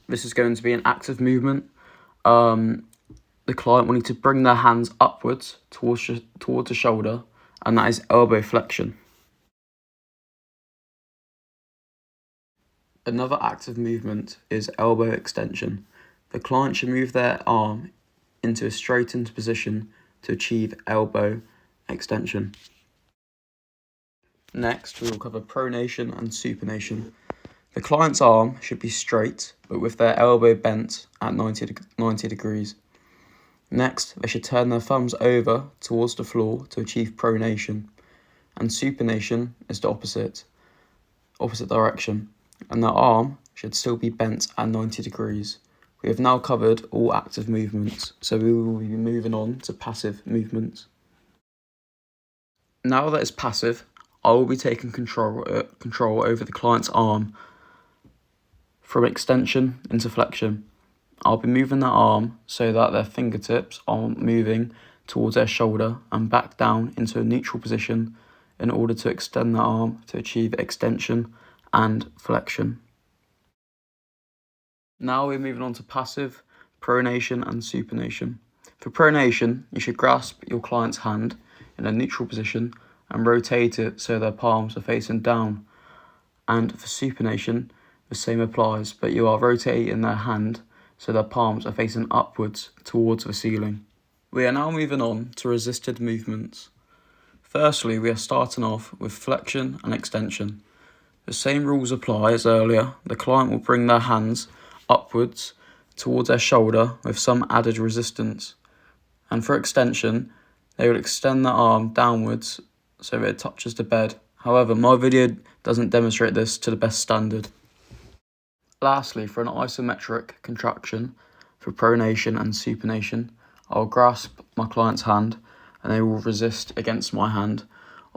this is going to be an active movement. The client will need to bring their hands upwards towards the shoulder, and that is elbow flexion. Another active movement is elbow extension. The client should move their arm into a straightened position to achieve elbow extension. Next, we will cover pronation and supination. The client's arm should be straight, but with their elbow bent at 90 degrees. Next, they should turn their thumbs over towards the floor to achieve pronation. And supination is the opposite direction, and their arm should still be bent at 90 degrees. We have now covered all active movements, so we will be moving on to passive movements. Now that it's passive, I will be taking control over the client's arm from extension into flexion. I'll be moving their arm so that their fingertips are moving towards their shoulder and back down into a neutral position in order to extend the arm to achieve extension and flexion. Now we're moving on to passive, pronation and supination. For pronation, you should grasp your client's hand in a neutral position and rotate it so their palms are facing down. And for supination, the same applies, but you are rotating their hand so their palms are facing upwards towards the ceiling. We are now moving on to resisted movements. Firstly, we are starting off with flexion and extension. The same rules apply as earlier. The client will bring their hands upwards towards their shoulder with some added resistance. And for extension, they will extend their arm downwards so that it touches the bed. However, my video doesn't demonstrate this to the best standard. Lastly, for an isometric contraction, for pronation and supination, I'll grasp my client's hand and they will resist against my hand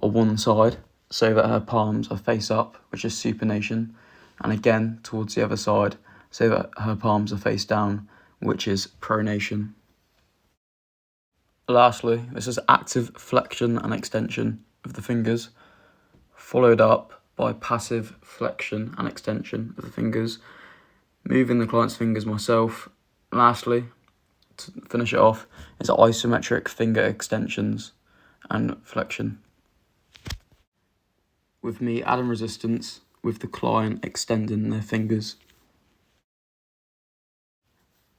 on one side so that her palms are face up, which is supination, and again towards the other side so that her palms are face down, which is pronation. Lastly, this is active flexion and extension of the fingers, followed up by passive flexion and extension of the fingers, moving the client's fingers myself. Lastly, to finish it off, is isometric finger extensions and flexion, with me adding resistance with the client extending their fingers.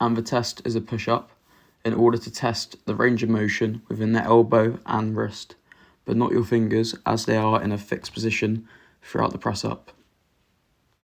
And the test is a push-up in order to test the range of motion within the elbow and wrist, but not your fingers as they are in a fixed position throughout the press-up.